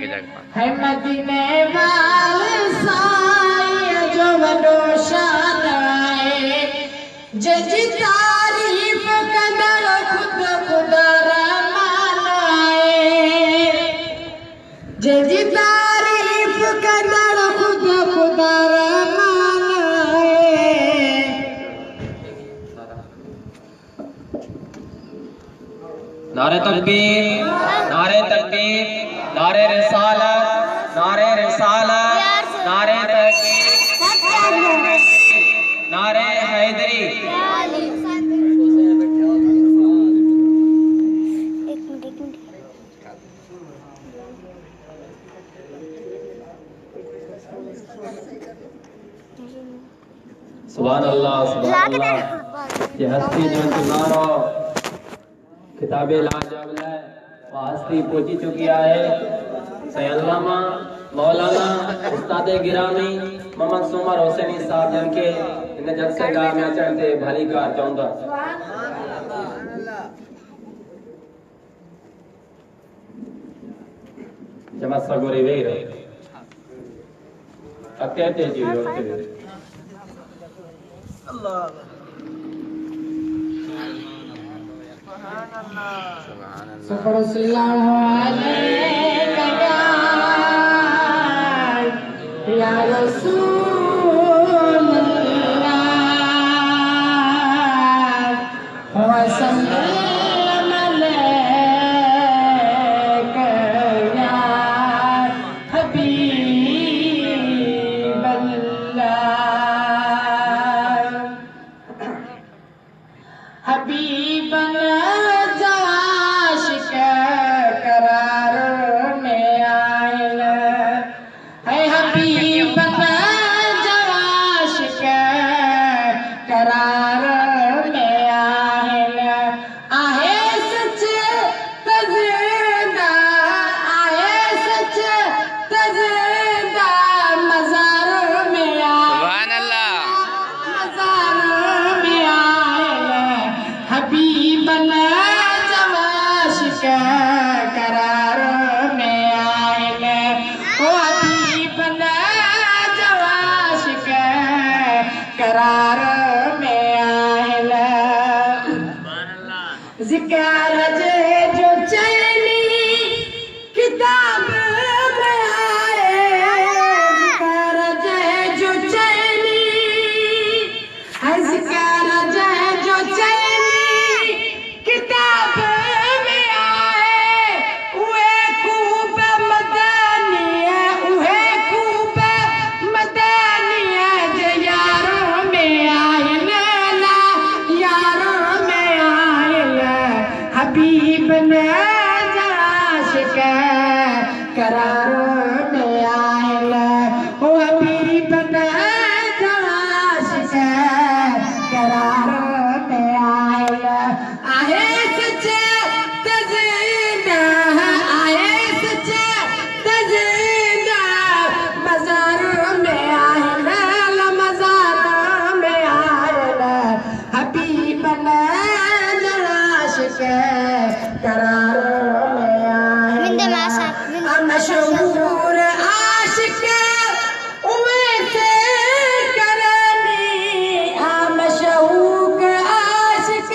है मदीने वाले साईं जो वॾो शान आहे जंहिंजी तारीफ़ कंदड़ ख़ुद ख़ुदा रहमान आहे जंहिंजी तारीफ़ कंदड़ ख़ुद ख़ुदा रहमान आहे नारे तकबीर नारे तकबीर नारे रिसालत नारे तकबीर नारे हैदरी सुभान अल्लाह ये हस्ती जो इंतजार हो किताबे लाजवाब है वह हस्ती पहुंची चुकी है सैयदलामा मौलाना उस्ताद गिरामी मोहम्मद सुमर हुसैनी साहब जिनके इन जलसे गाह में अचण ते भली कार चवंदा जमा सगोरी वेही रहे अके ते जी अल्लाह सल्लल्लाहु अलैहि या रसूल अल्लाह व सल्लम अलैका या हबीब अल्लाह हबीब करार में आयल ज़िक्र जे जो चैनी किताब में आए ज़िक्र जे जो चैनी है ज़िक्र जे जो चैनी किताब में आए उहे खूब मदनी है उहे खूब मदनी है जे यारों में आयल ला यारों में आयल हबीब ने आशिक करार में आयल ओ हबीब ने आशिक करार में आयल आहे सच्चे तज़ीना आहे सच्चे तज़ीना मज़ार में आयल मज़ार में आयल हबीब ने आशिक करार में आयल मशहूर आशिक उवैसे करनी मशहूर आशिक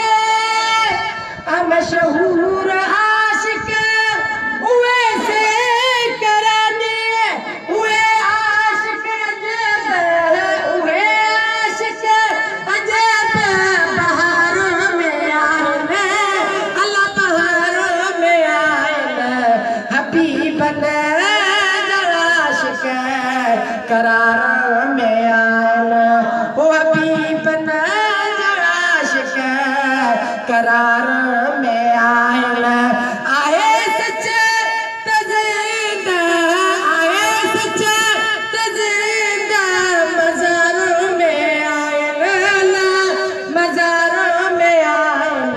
मशहूर आशिक उवैसे करनी उहे आशिक अजब उहे आशिक अजब बहार में आयल अल्लाह बहार में आयल हबीब ने आशिक करार में आयल ओ हबीब ने आशिक करार में आयल आहे सच्चे तज़ीदा आहे सच्चे तज़ीदा मज़ार में आयल मज़ार में आयल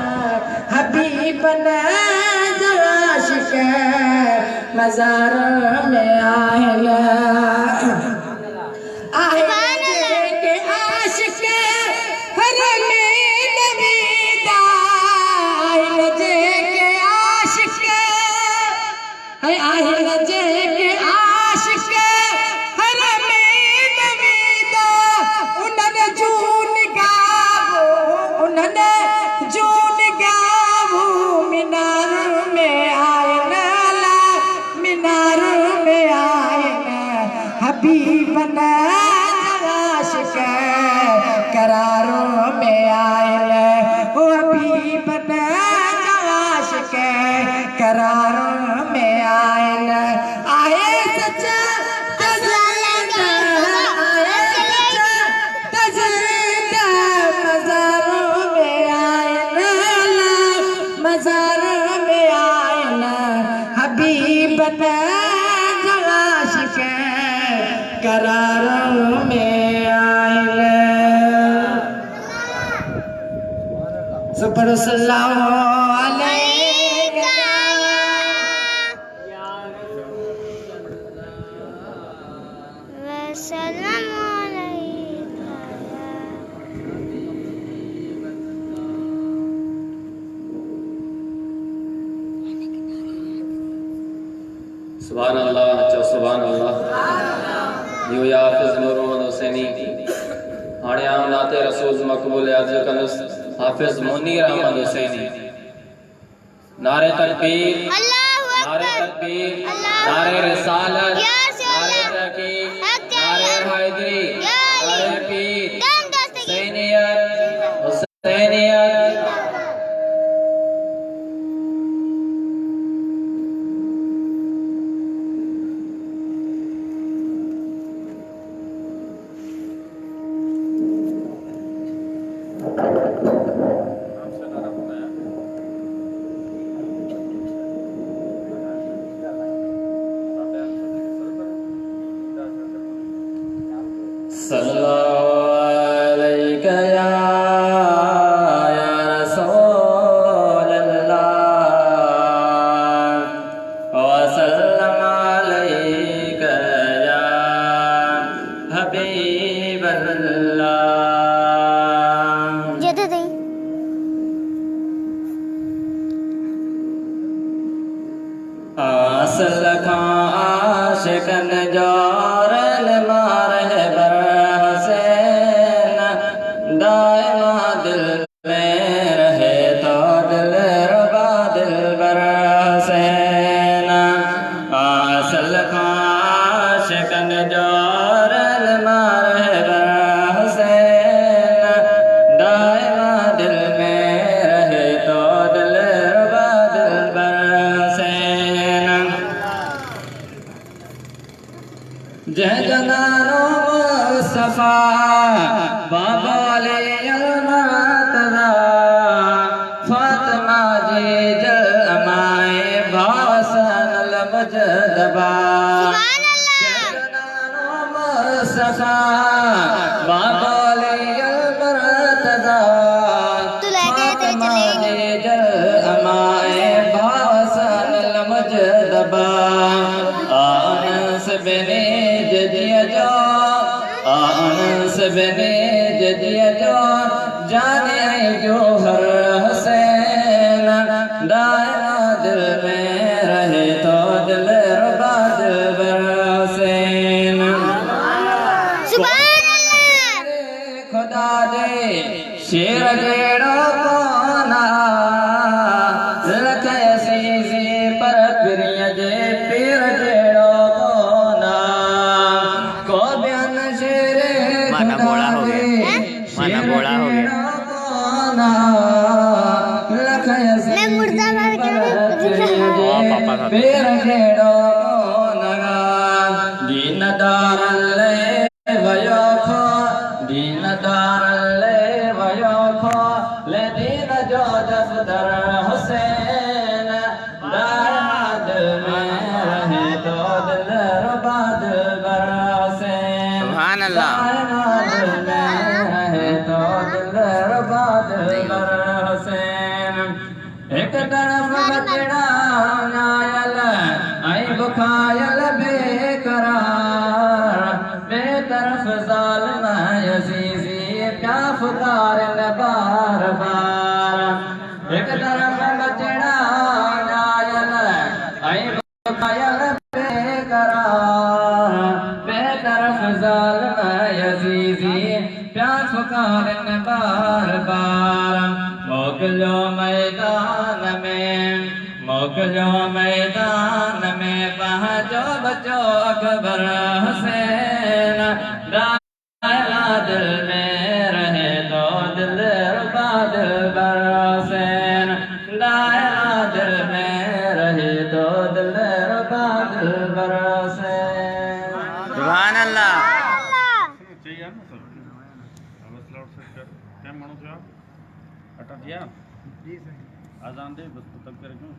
हबीब ने आशिक मज़ार में आयल आहे के आशिक हर में नबीदा आयल जे के आशिक आहिल जेके आशिक हर में नवीदा उन्हनि जून गावो उन्हनि जून गावो मीनार में आयल मीनार में आयल हबीबन आशिक करारों में आयल ओ हबीबन आशिक करारों में आयल आए सच्चा तज़ल्ला आए सच्चा तज़ल्ला मज़ारों में आयल मज़ारों में आयल हबीबन आशिक करारों में आयल सुपर सल्लल्लाहु अलैहि सुभान अल्लाह अच्छा सुभान अल्लाह यू या हाफिज नूर मोहम्मद हुसैनी हाणे आम नाते रसूल मकबूल अर्ज कंदुस हाफिज मुनीर अहमद हुसैनी नारे तकबीर नारे तकबीर नारे रिसालत नारे तहकीक नारे हैदरी नारे पीर हुसैनियत हुसैनियत सल्लल्लाहु अलैका या रसूल अल्लाह व सल्लम अलैका या हबीब अल्लाह ये दे दे असल खां आशिकन जोरल मारे बर हसैन दायमा दिल में रहे तो दिल रुबा दिल बर हसैन असल खां आशिकन जोरल मारे बर हसैन दायमा दिल में रहे तो दिल रुबा दिल बर हसैन जय जनानो मुस्तफा बाबाले अलमतदा फातिमा जी जल अमाए भासन अलमजदबा जय जनानो मुस्तफा बाबाले अलमतदा फातिमा जी जल अमाए भासन अलमजदबा आनस बने जदिया जो आनस बने जदिया जो जाने जो हर हसैन दायरा दिल में रहे तो दिल रुबा दिल बर हसैन खुदा दे शेर जेड़ो कोना लख असीसी पर पिरिय जे पीर जेड़ो कोना को बयान शेर माना बोला हो गया माना बोला हो गया लख असीसी मैं मुर्दाबाद के पापा का पीर जेड़ो कोना दीनदार ले वयो खो दीनदार ले वयो खो ले दीन जो दफ्तर हुसैन दायरा दिल में रहे तो दिल रुबा दिल बर हुसैन सुभान अल्लाह दायरा दिल में रहे तो दिल रुबा दिल बर हुसैन एक तरफ बचड़ा नायल आई बुखायल बेकरार बेतरफ जालिम यजीजी क्या फुकार न बार बार एक तरफ बचड़ा नायल आई बुखायल बेकरार बेतरफ जालिम यजीजी प्यास पुकारन बार बार मोकलो मैदान में पहुंचो बचो अकबर हुसैन दायरा दिल में रहे तो दिल रुबा दिलबर हुसैन दायरा दिल में रहे तो दिल रुबा दिलबर हुसैन सुभान अल्लाह चाहिए ना सर बस लाउड सेट क्या मानो क्या हटा दिया आजान दे बस तब करें क्यों